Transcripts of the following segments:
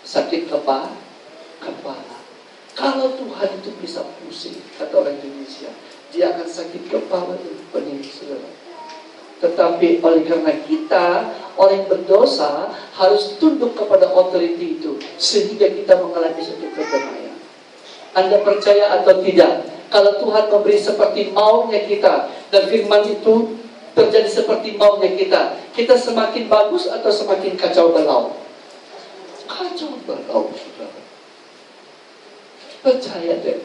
sakit kepala. Kalau Tuhan itu bisa pusing, kata orang Indonesia, dia akan sakit kepala dan pening, saudara. Tetapi oleh karena kita, orang yang berdosa, harus tunduk kepada otoriti itu, sehingga kita mengalami satu kedamaian. Anda percaya atau tidak? Kalau Tuhan memberi seperti maunya kita, dan firman itu terjadi seperti maunya kita semakin bagus atau semakin kacau balau? Kacau balau, saudara. Percaya deh.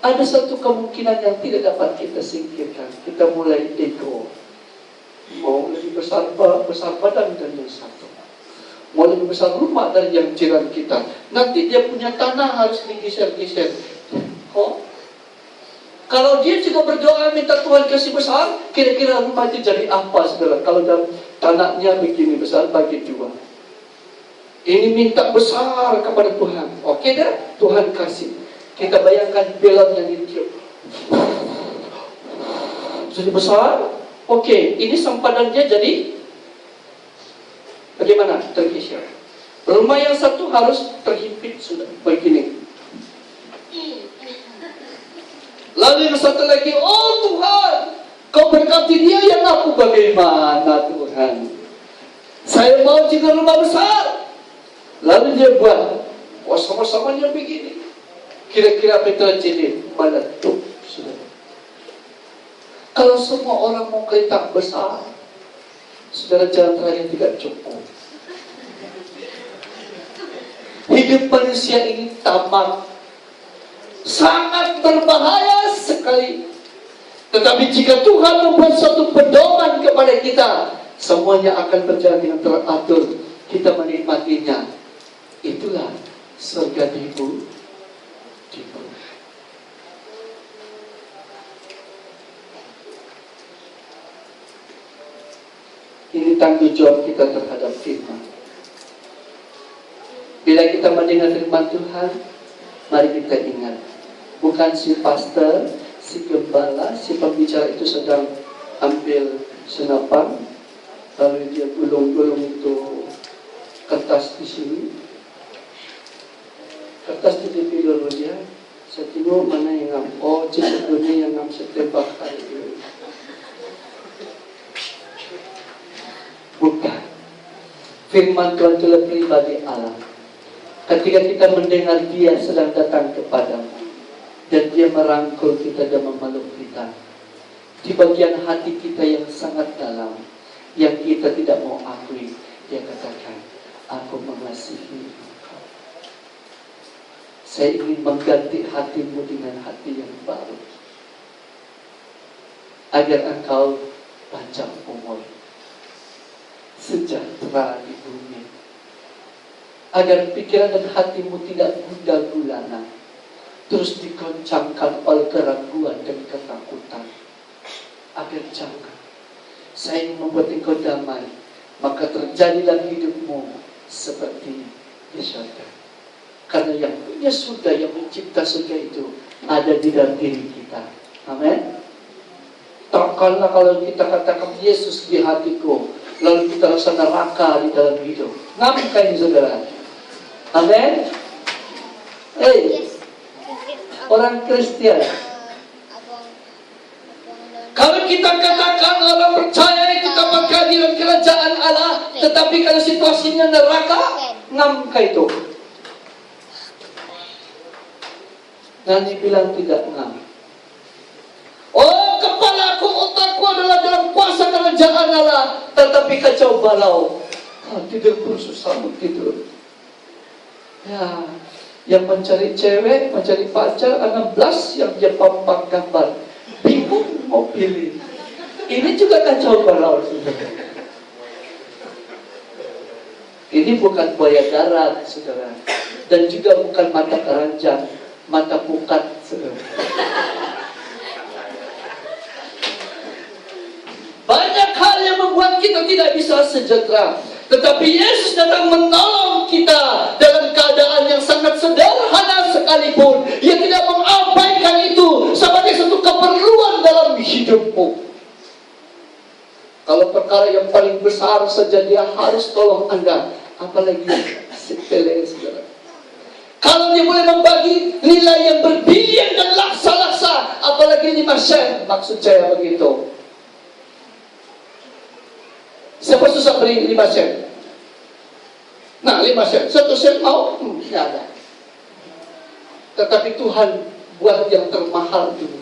Ada satu kemungkinan yang tidak dapat kita singkirkan. Kita mulai ego. Mau lebih besar badan dari yang satu. Mau lebih besar rumah dari yang jiran kita. Nanti dia punya tanah harus digeser-geser. Oh, kalau dia juga berdoa minta Tuhan kasih besar, kira-kira rumah itu jadi apa, saudara? Kalau dalam tanahnya begini besar, bagi dua. Ini minta besar kepada Tuhan. Oke dah, Tuhan kasih. Kita bayangkan belon yang ditiup. Jadi besar. Oke, ini sempadan dia jadi bagaimana? Tergeser. Rumah yang satu harus terhimpit sudah begini. Lalu yang satu lagi, oh Tuhan, Kau berkati dia, yang aku bagaimana Tuhan? Saya mau juga rumah besar. Lalu dia buat, oh sama-samanya begini. Kira-kira apa itu jadi meletup, saudara. Kalau semua orang mau kereta besar, saudara, jalan raya tidak cukup. Hidup manusia ini tamak, sangat berbahaya sekali. Tetapi jika Tuhan membuat suatu pedoman kepada kita, semuanya akan berjalan dengan teratur. Kita menikmatinya. Itulah surga di bumi. Ini tanggung jawab kita terhadap firman. Bila kita mendengar firman Tuhan, mari kita ingat, bukan si pastor, si gembala, si pembicara itu sedang ambil senapan, lalu dia gulung-gulung itu kertas di sini. Kertas itu dipilih dulu dia. Saya tengok mana yang ngam. Oh, cerita dunia yang ngam setembak hari ini. Bukan. Firman Tuhan itu pribadi Allah. Ketika kita mendengar dia sedang datang kepadamu, dan dia merangkul kita dan memeluk kita, di bagian hati kita yang sangat dalam, yang kita tidak mau akui, dia katakan, aku mengasihi engkau. Saya ingin mengganti hatimu dengan hati yang baru, agar engkau panjang umur, sejahtera di bumi, agar pikiran dan hatimu tidak gundah gulana, terus dikoncangkan oleh keraguan dan ketakutan. Agar jangan. Saya ingin membuat engkau damai, maka terjadilah hidupmu seperti di surga. Karena yang punya surga, yang mencipta surga itu ada di dalam diri kita. Amin. Takkanlah kalau kita katakan Yesus di hatiku, lalu kita rasa neraka di dalam hidup. Ngapain ini, saudara? Amin. Orang Kristen, kalau kita katakan orang percaya kita kehadiran kerajaan Allah, tetapi kalau situasinya neraka, ngam itu. Nanti bilang tidak ngam. Oh, kepalaku, otakku adalah dalam kuasa kerajaan Allah, tetapi kacau balau. Tidur pun susah tidur. Ya, yang mencari cewek, mencari pacar, 16 yang dia pampang gambar, bingung mau pilih. Ini juga kacau balau. Ini bukan buaya darat, saudara, dan juga bukan mata keranjang, mata pukat, saudara. Banyak hal yang membuat kita tidak bisa sejahtera, tetapi Yesus datang menolong kita dalam keadaan yang sangat sederhana sekalipun. Ia tidak mengabaikan itu sebagai satu keperluan dalam hidupmu. Kalau perkara yang paling besar saja dia harus tolong Anda, apalagi sepele, saudara. Kalau dia boleh membagi nilai yang berbilion dan laksa-laksa, apalagi 5 sen, maksud saya begitu. Siapa susah beri 5 sen? Nah, 5 sen, 1 sen mau? Tidak ada. Tetapi Tuhan buat yang termahal dulu.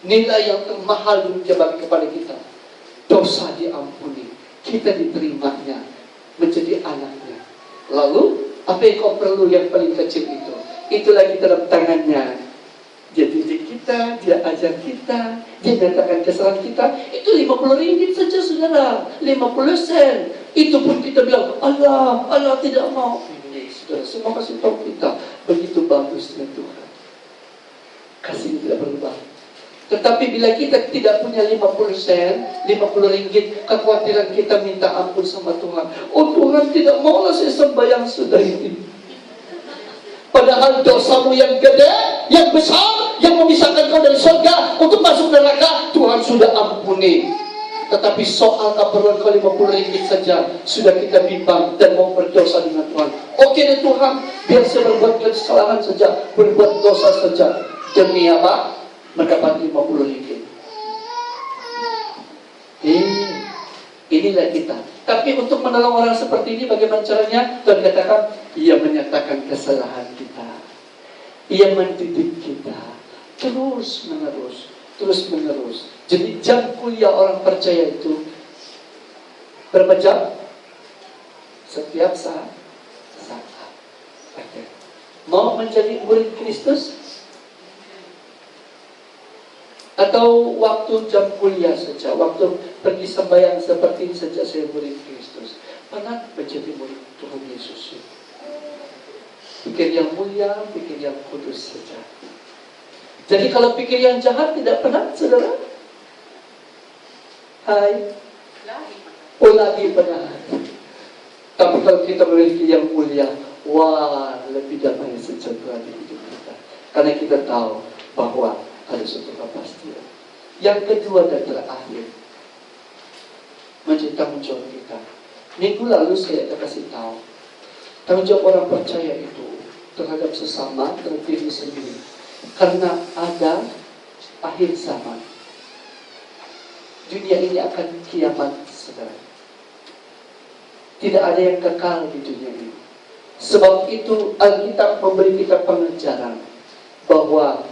Nilai yang termahal dulu dia bagi kepada kita. Dosa diampuni, kita diterimanya, menjadi anaknya. Lalu apa yang kau perlu yang paling kecil itu? Itu lagi dalam tangannya. Dia didik kita, dia ajar kita, dia nyatakan kesalahan kita. Itu 50 ringgit saja, saudara. 50 sen. Itu pun kita bilang, Allah tidak mau. Ini, saudara, semua kasih tahu kita. Begitu bagusnya Tuhan. Kasih tidak berubah. Tetapi bila kita tidak punya 50 sen, 50 ringgit, kekhawatiran kita minta ampun sama Tuhan. Oh Tuhan, tidak maulah saya sembahyang sudah ini. Padahal dosamu yang gede, yang besar, yang memisahkan kau dari surga untuk masuk neraka, Tuhan sudah ampuni. Tetapi soal keperluan kau 50 ringgit saja, sudah kita bimbang dan mau berdosa dengan Tuhan. Oke deh Tuhan, biar saya berbuat kesalahan saja, berbuat dosa saja. Demi apa? Mendapat 50 ringgit. Inilah kita. Tapi untuk menolong orang seperti ini, bagaimana caranya? Tuhan katakan, Ia menyatakan kesalahan kita. Ia mendidik kita. Terus menerus. Jadi jam kuliah orang percaya itu berapa jam? Setiap saat. Okay. Mau menjadi murid Kristus? Atau waktu jam kuliah saja, waktu pergi sembahyang seperti ini saja saya murid Kristus. Penat menjadi murid Tuhan Yesus. Pikir yang mulia, pikir yang kudus saja. Jadi kalau pikir yang jahat tidak penat, saudara? Hai. Lagi penat. Tapi kalau kita memiliki yang mulia, wah, lebih damai sejahtera di hidup kita. Karena kita tahu bahwa ada suatu kepastian. Yang kedua dan terakhir, menjadi tanggung jawab kita. Minggu lalu saya kasih tahu, tanggung jawab orang percaya itu terhadap sesama, terhadap diri sendiri. Karena ada akhir zaman. Dunia ini akan kiamat, saudara. Tidak ada yang kekal di dunia ini. Sebab itu Alkitab memberi kita pengajaran bahwa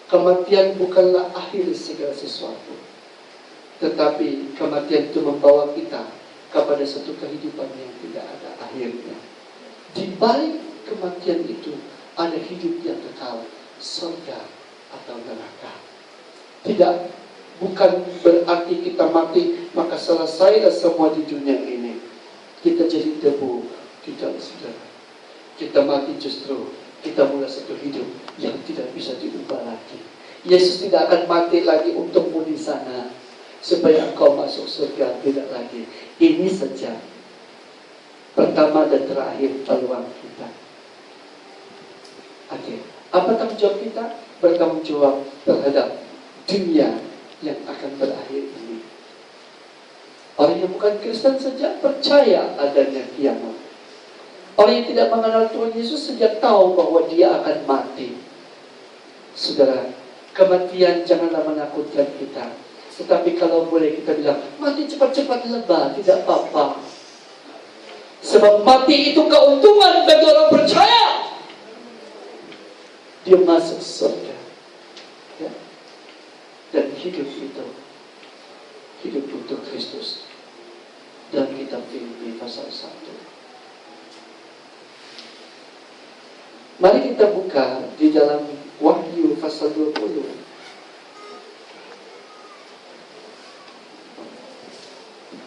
kematian bukanlah akhir segala sesuatu. Tetapi kematian itu membawa kita kepada satu kehidupan yang tidak ada akhirnya. Di balik kematian itu ada hidup yang kekal, surga atau neraka. Tidak, bukan berarti kita mati maka selesailah semua di dunia ini. Kita jadi debu, tidak, saudara. Kita mati justru kita mulai satu hidup yang tidak bisa diubah lagi. Yesus tidak akan mati lagi untukmu di sana supaya engkau masuk surga, tidak lagi. Ini saja pertama dan terakhir peluang kita. Oke, apa tanggung jawab kita? Bertanggung jawab terhadap dunia yang akan berakhir ini. Orang yang bukan Kristen saja percaya adanya kiamat. Orang yang tidak mengenal Tuhan Yesus sejak tahu bahwa dia akan mati. Saudara, kematian janganlah menakutkan kita. Tetapi kalau boleh kita bilang, mati cepat-cepat lebah, tidak apa-apa. Sebab mati itu keuntungan bagi orang percaya. Dia masuk surga. Ya? Dan hidup itu, hidup untuk Kristus. Dan kitab Filipi pasal 1. Mari kita buka di dalam Wahyu pasal 20.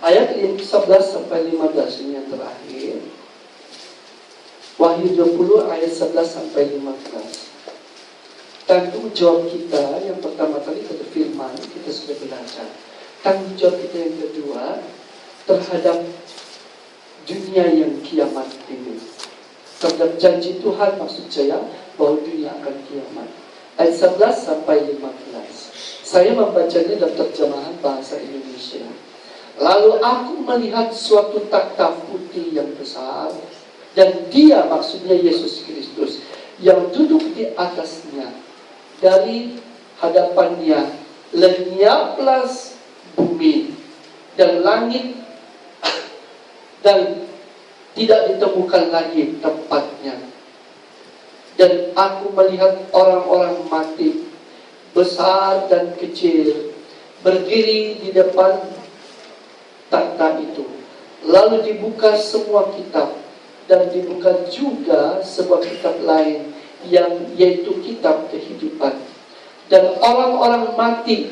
Ayat 11 sampai 15 ini yang terakhir. Wahyu 20 ayat 11 sampai 15. Tanggung jawab kita yang pertama kali pada firman kita sudah belajar. Tanggung jawab kita yang kedua terhadap dunia yang kiamat ini. Terhadap janji Tuhan, maksud saya bahwa dunia akan kiamat. Ayat 11 sampai 15. Saya membacanya dalam terjemahan bahasa Indonesia. Lalu aku melihat suatu takhta putih yang besar, dan Dia, maksudnya Yesus Kristus, yang duduk di atasnya. Dari hadapannya lenyaplah bumi dan langit, dan tidak ditemukan lagi tempatnya. Dan aku melihat orang-orang mati, besar dan kecil, berdiri di depan takhta itu. Lalu dibuka semua kitab, dan dibuka juga sebuah kitab lain, yaitu kitab kehidupan. Dan orang-orang mati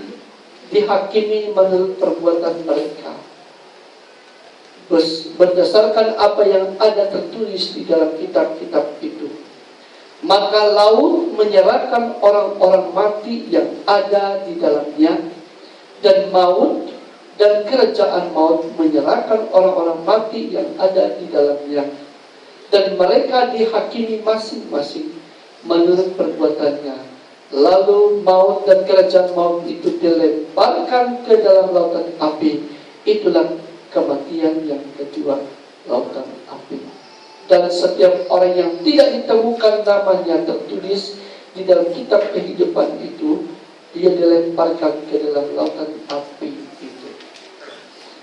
dihakimi menurut perbuatan mereka, berdasarkan apa yang ada tertulis di dalam kitab-kitab itu. Maka laut menyerahkan orang-orang mati yang ada di dalamnya, dan maut dan kerajaan maut menyerahkan orang-orang mati yang ada di dalamnya. Dan mereka dihakimi masing-masing menurut perbuatannya. Lalu maut dan kerajaan maut itu dilemparkan ke dalam lautan api. Itulah kematian yang kedua, lautan api. Dan setiap orang yang tidak ditemukan namanya tertulis di dalam kitab kehidupan itu, dia dilemparkan ke dalam lautan api itu.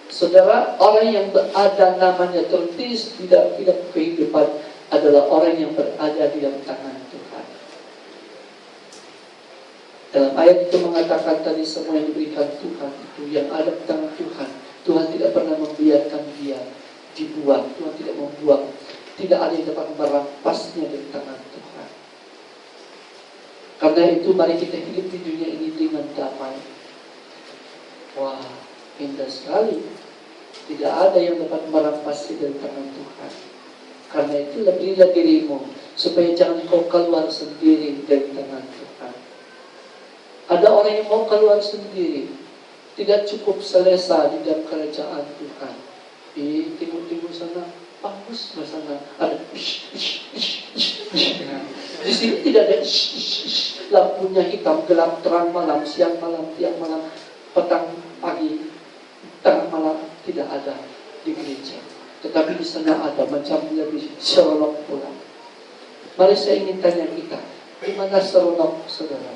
Saudara, orang yang berada namanya tertulis di dalam kitab kehidupan adalah orang yang berada di dalam tangan Tuhan. Dalam ayat itu mengatakan tadi, semua yang diberikan Tuhan itu yang ada di tangan Tuhan. Tuhan tidak pernah membiarkan dia dibuang. Tuhan tidak membuang. Tidak ada yang dapat merampasnya dari tangan Tuhan. Karena itu mari kita hidup di dunia ini dengan damai. Wah, indah sekali. Tidak ada yang dapat merampasnya dari tangan Tuhan. Karena itu lebihlah dirimu, supaya jangan kau keluar sendiri dari tangan Tuhan. Ada orang yang mau keluar sendiri, tidak cukup selesa di dalam kerajaan Tuhan. Di timur-timur sana, bagus sana, ada di sini tidak ada lampunya hitam, gelap, terang malam, siang malam, tiang malam, petang, pagi, tengah malam, tidak ada di gereja. Tetapi di sana ada, macam lebih seronok pula. Mari saya ingin tanya kita, di mana seronok, saudara?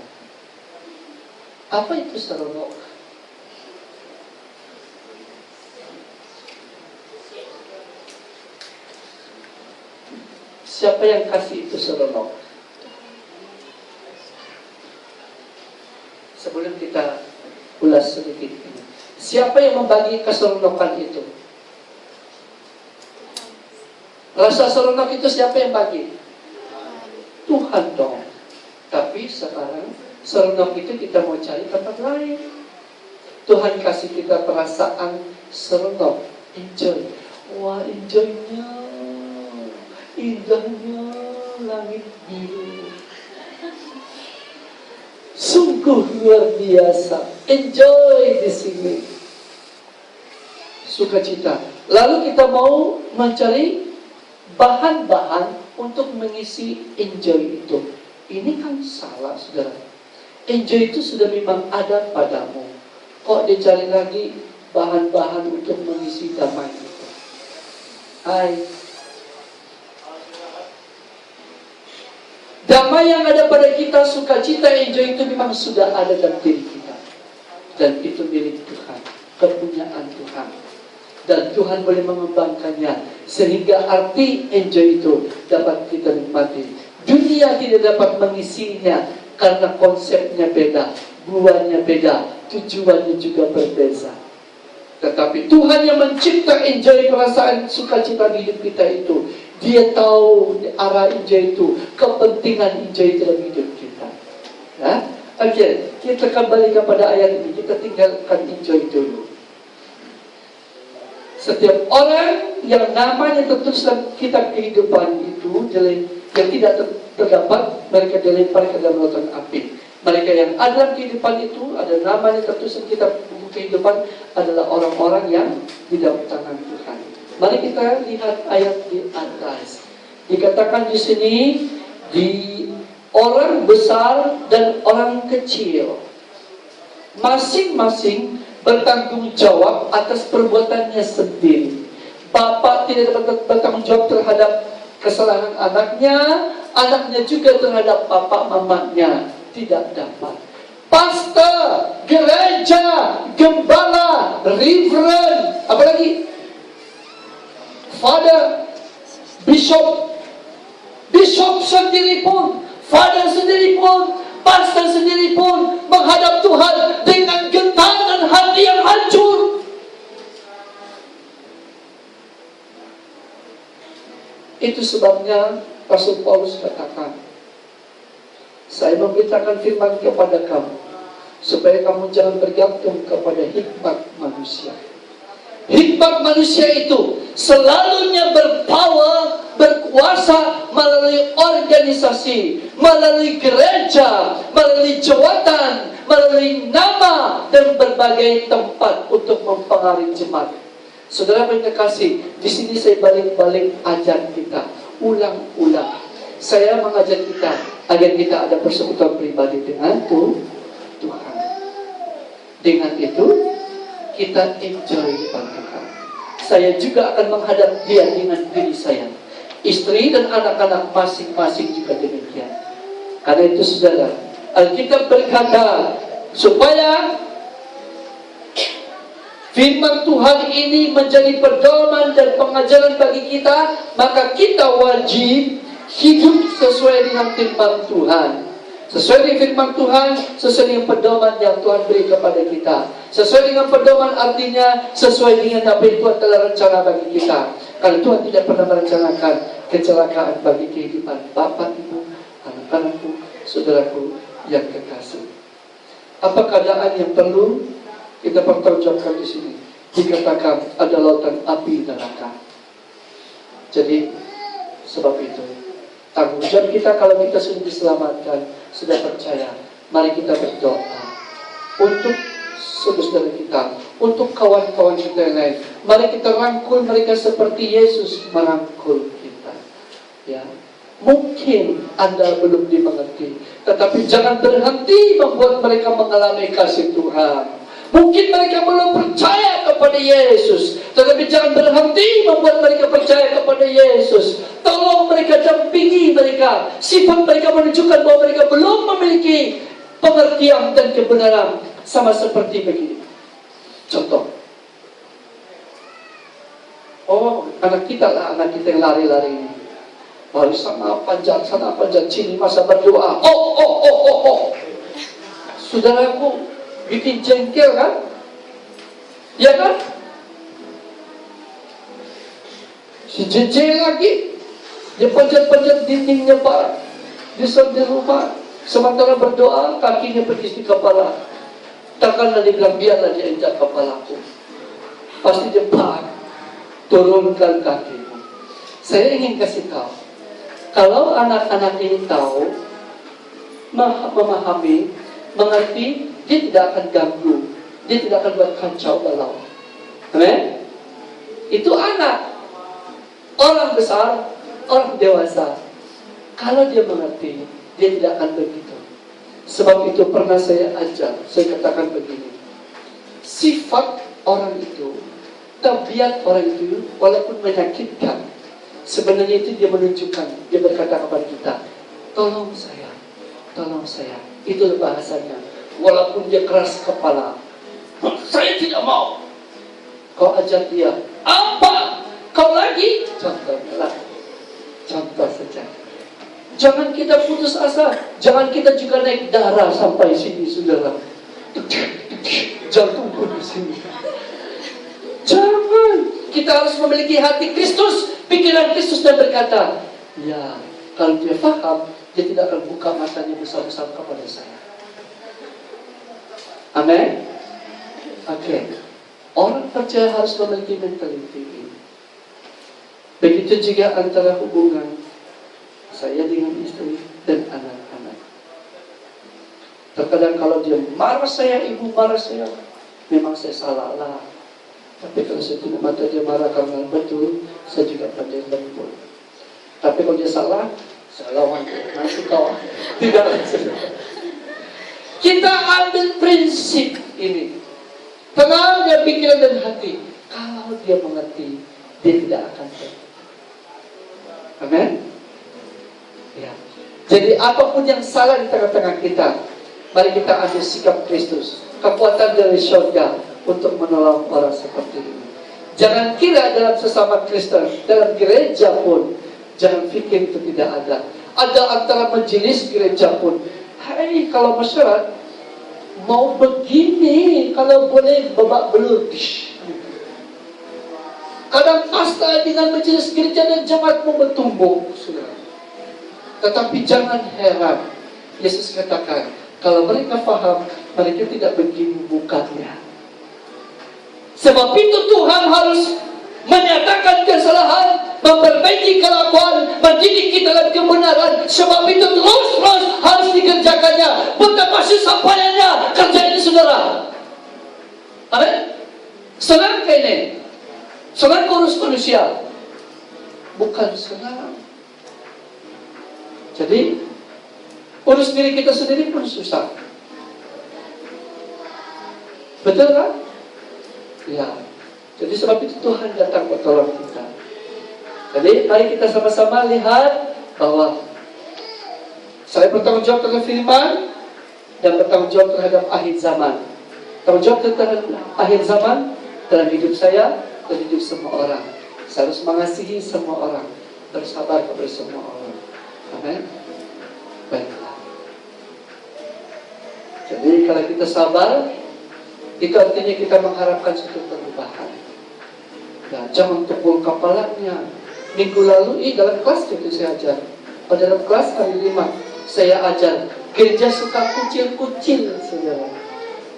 Apa itu seronok? Siapa yang kasih itu seronok? Sebelum kita ulas sedikit ini, siapa yang membagi keseronokan itu? Rasa seronok itu siapa yang bagi? Tuhan dong. Tapi sekarang seronok itu kita mau cari tempat lain. Tuhan kasih kita perasaan seronok, enjoy. Wah, enjoynya, indahnya langit biru, sungguh luar biasa. Enjoy di sini, sukacita. Lalu kita mau mencari bahan-bahan untuk mengisi enjoy itu. Ini kan salah, saudara. Enjoy itu sudah memang ada padamu. Kok dicari lagi bahan-bahan untuk mengisi damai itu? Hai. Damai yang ada pada kita, sukacita, enjoy itu memang sudah ada dalam diri kita. Dan itu milik Tuhan, kepunyaan Tuhan. Dan Tuhan boleh mengembangkannya sehingga arti enjoy itu dapat kita nikmati. Dunia tidak dapat mengisinya karena konsepnya beda, buahnya beda, tujuannya juga berbeza. Tetapi Tuhan yang mencipta enjoy, perasaan sukacita di hidup kita itu, Dia tahu arah enjoy itu, kepentingan enjoy dalam hidup kita. Ya? Oke, kita kembali kepada ayat ini, kita tinggalkan enjoy dulu. Setiap orang yang namanya tertulis dalam kitab kehidupan itu, yang tidak terdapat, mereka dilempar ke dalam lautan api. Mereka yang ada dalam kehidupan itu, ada namanya tertulis dalam kitab buku kehidupan, adalah orang-orang yang di dalam tangan Tuhan. Mari kita lihat ayat di atas. Dikatakan di sini, di orang besar dan orang kecil, masing-masing bertanggung jawab atas perbuatannya sendiri. Bapak tidak dapat bertanggung jawab terhadap kesalahan anaknya, anaknya juga terhadap bapak mamanya tidak dapat. Pastor, gereja, gembala, reverend, apalagi father, bishop sendiri pun, father sendiri pun, pastor sendiri pun menghadap Tuhan dengan gentar dan hati yang hancur. Itu sebabnya Rasul Paulus katakan, saya memberitakan firman kepada kamu, supaya kamu jangan bergantung kepada hikmat manusia. Hikmat manusia itu selalunya berpower, berkuasa melalui organisasi, melalui gereja, melalui jawatan, melalui nama, dan berbagai tempat untuk mempengaruhi jemaat. Saudara yang kasih, di sini saya balik-balik ajar kita, ulang-ulang. Saya mengajar kita agar kita ada persekutuan pribadi dengan Tuhan. Dengan itu kita enjoy depan Tuhan. Saya juga akan menghadap Dia dengan diri saya. Istri dan anak-anak masing-masing juga demikian. Karena itu saudara, Alkitab berkata supaya firman Tuhan ini menjadi pedoman dan pengajaran bagi kita, maka kita wajib hidup sesuai dengan firman Tuhan. Sesuai dengan firman Tuhan, sesuai dengan pedoman yang Tuhan beri kepada kita. Sesuai dengan pedoman artinya sesuai dengan apa yang Tuhan telah rencana bagi kita. Karena Tuhan tidak pernah merencanakan kecelakaan bagi kehidupan Bapak, Ibu, anak-anakku, saudaraku yang kekasih. Apa keadaan yang perlu kita pertanggungjawabkan di sini? Dikatakan ada lautan api neraka. Jadi sebab itu tanggung jawab kita kalau kita sudah diselamatkan, sudah percaya, mari kita berdoa untuk saudara kita, untuk kawan-kawan kita yang lain. Mari kita rangkul mereka seperti Yesus merangkul kita. Ya, mungkin Anda belum dimengerti, tetapi jangan berhenti membuat mereka mengalami kasih Tuhan. Mungkin mereka belum percaya kepada Yesus, tetapi jangan berhenti membuat mereka percaya kepada Yesus. Tolong mereka, dampingi mereka. Sifat mereka menunjukkan bahwa mereka belum memiliki pengertian dan kebenaran. Sama seperti begini. Contoh. Oh, anak kita lah, anak kita yang lari-lari ini. Baru sana panjang, sini masa berdoa. Oh. Saudaraku, bikin jengkel kan? Ya kan? Si JJ lagi, dia panjat-panjat dindingnya Pak, di rumah, sementara berdoa kakinya pergi di kepala. Takkanlah dia bilang biarlah dia injak kepalaku. Pasti dia Pak, turunkan kakimu. Saya ingin kasih tahu, kalau anak-anak ini tahu, memahami, mengerti, dia tidak akan ganggu, dia tidak akan buat kacau balau. Amen? Itu anak. Orang besar, orang dewasa, kalau dia mengerti, dia tidak akan begitu. Sebab itu pernah saya ajar, saya katakan begini, sifat orang itu, tabiat orang itu, walaupun menyakitkan, sebenarnya itu dia menunjukkan, dia berkata kepada kita, tolong saya. Itu bahasanya. Walaupun dia keras kepala, saya tidak mau. Kau ajar dia, apa? Kau lagi? Contoh saja. Jangan kita putus asa. Jangan kita juga naik darah sampai sini, saudara. Jantungku di sini. Jangan. Kita harus memiliki hati Kristus, pikiran Kristus, dan berkata, ya, kalau dia paham, dia tidak akan buka matanya besar-besar kepada saya. Amin. Oke. Orang percaya harus memiliki mentaliti ini. Begitu juga antara hubungan saya dengan istri dan anak-anak. Terkadang kalau dia marah saya, ibu marah saya, memang saya salah lah. Tapi kalau saya tidak mata dia marah karena betul, saya juga pandai lembut. Tapi kalau dia salah, saya lawan dia. Nanti kau tidak. Kita ambil prinsip ini. Tenang dia pikiran dan hati. Kalau dia mengerti, dia tidak akan jatuh. Amin? Ya. Jadi apapun yang salah di tengah-tengah kita, mari kita ambil sikap Kristus. Kekuatan dari surga untuk menolong orang seperti ini. Jangan kira dalam sesama Kristen, dalam gereja pun, jangan fikir itu tidak ada. Ada antara majelis gereja pun. Hai, kalau masyarakat mau begini, kalau boleh babak belur. Kadang pasta dengan majelis gereja dan jemaat mau bertumbuh, saudara. Tetapi jangan heran, Yesus katakan, kalau mereka paham, mereka tidak begini bukanya. Sebab itu Tuhan harus menyatakan kesalahan, memperbaiki kelakuan, mendidik kita dalam kebenaran. Sebab itu terus harus dikerjakannya. Betapa susah payahnya kerja ini, saudara. Amin. Senang ke ini? Senang urus manusia? Bukan senang. Jadi urus diri kita sendiri pun susah. Betul kan? Ya. Jadi sebab itu Tuhan datang menolong kita. Jadi mari kita sama-sama lihat bahwa saya bertanggung jawab terhadap firman dan bertanggung jawab terhadap akhir zaman. Tanggung jawab terhadap akhir zaman dalam hidup saya dan hidup semua orang. Saya harus mengasihi semua orang, bersabar kepada semua orang. Amin. Baiklah. Jadi kalau kita sabar, itu artinya kita mengharapkan suatu perubahan. Nah, jangan tepung kepalanya. Minggu lalu, dalam kelas itu saya ajar. Pada dalam kelas hari 5, saya ajar. Gereja suka kucil-kucil, saudara.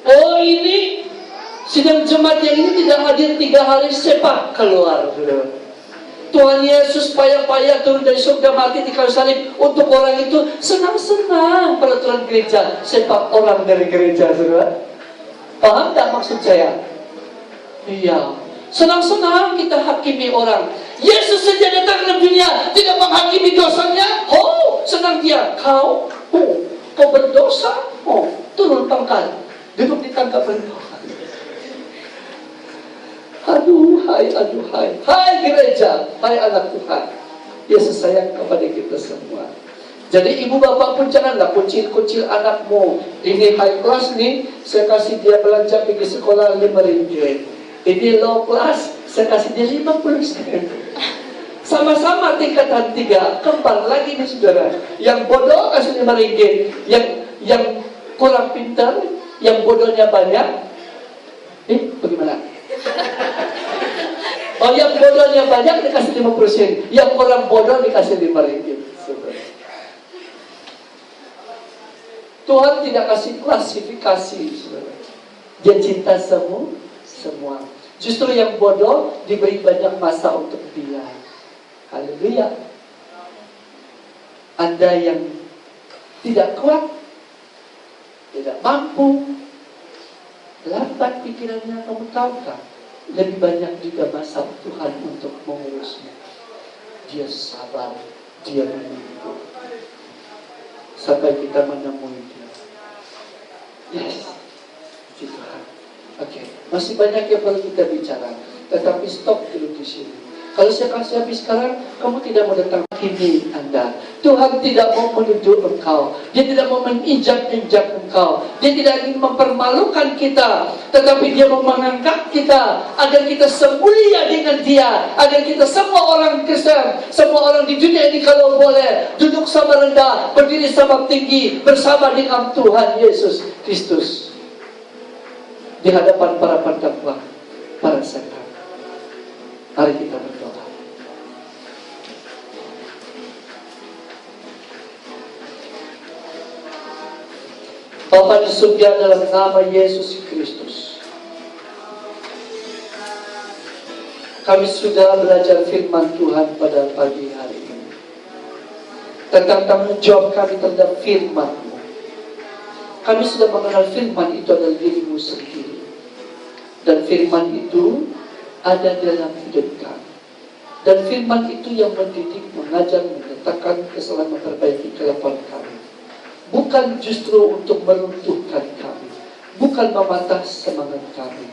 Oh, ini sidang jemaat yang ini tidak hadir 3 hari, sepak keluar, saudara. Tuhan Yesus payah-payah turun dari surga, mati di kayu salib untuk orang itu. Senang-senang peraturan gereja, sepak orang dari gereja, saudara. Paham tak maksud saya? Iya. Senang-senang kita hakimi orang. Yesus saja datang ke dunia tidak menghakimi dosanya. Oh, senang dia. Kau berdosa. Oh, turun pangkat, duduk di tangga berdoa. Aduhai. Hai gereja, hai anak Tuhan. Yesus sayang kepada kita semua. Jadi ibu bapak pun janganlah kucil-kucil anakmu. Ini high class nih, saya kasih dia belanja pergi sekolah 5 ringgit. Ini low class, saya kasih dia 50 sen. Sama-sama tingkatan 3, kembar lagi nih saudara. Yang bodoh kasih 5 ringgit, yang kurang pintar, yang bodohnya banyak. Bagaimana? Oh, yang bodohnya banyak dikasih 50 sen, yang orang bodoh dikasih 5 ringgit. Tuhan tidak kasih klasifikasi, saudara. Dia cinta semua. Justru yang bodoh diberi banyak masa untuk dia. Haleluya. Anda yang tidak kuat, tidak mampu, lambat pikirannya, kamu tahukah? Lebih banyak juga masa Tuhan untuk mengurusnya. Dia sabar, dia menunggu sampai kita menemui dia. Yes, puji Tuhan. Oke, masih banyak yang perlu kita bicara, tetapi stop dulu di sini. Kalau saya kasih habis sekarang, kamu tidak mau datang kini Anda. Tuhan tidak mau menuduh engkau. Dia tidak mau menginjak-injak engkau. Dia tidak ingin mempermalukan kita, tetapi Dia mau mengangkat kita agar kita semulia dengan Dia, agar kita semua orang Kristen, semua orang di dunia ini kalau boleh duduk sama rendah, berdiri sama tinggi, bersama dengan Tuhan Yesus Kristus di hadapan para pendakwa, para setan. Mari kita berdoa. Bapa di surga, dalam nama Yesus Kristus, kami sudah belajar firman Tuhan pada pagi hari ini tentang tanggung jawab kami terhadap firman-Mu. Kami sudah mengenal firman itu adalah diri-Mu sendiri, dan firman itu ada dalam hidup kami. Dan firman itu yang mendidik, mengajar, menyatakan kesalahan, memperbaiki kelakuan kami. Bukan justru untuk meruntuhkan kami, bukan mematah semangat kami,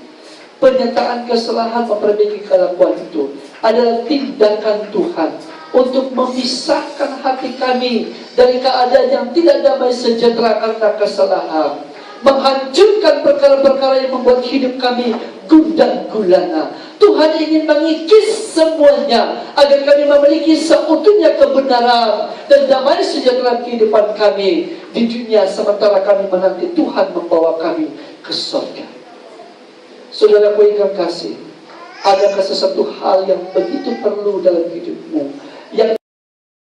Penyertaan kesalahan memperbaiki kelakuan itu adalah tindakan Tuhan untuk memisahkan hati kami dari keadaan yang tidak damai sejahtera karena kesalahan, menghancurkan perkara-perkara yang membuat hidup kami gundah gulana. Tuhan ingin mengikis semuanya agar kami memiliki seutuhnya kebenaran dan damai sejahtera kehidupan kami di dunia, sementara kami menanti Tuhan membawa kami ke surga. Saudaraku yang kasih, adakah sesuatu hal yang begitu perlu dalam hidupmu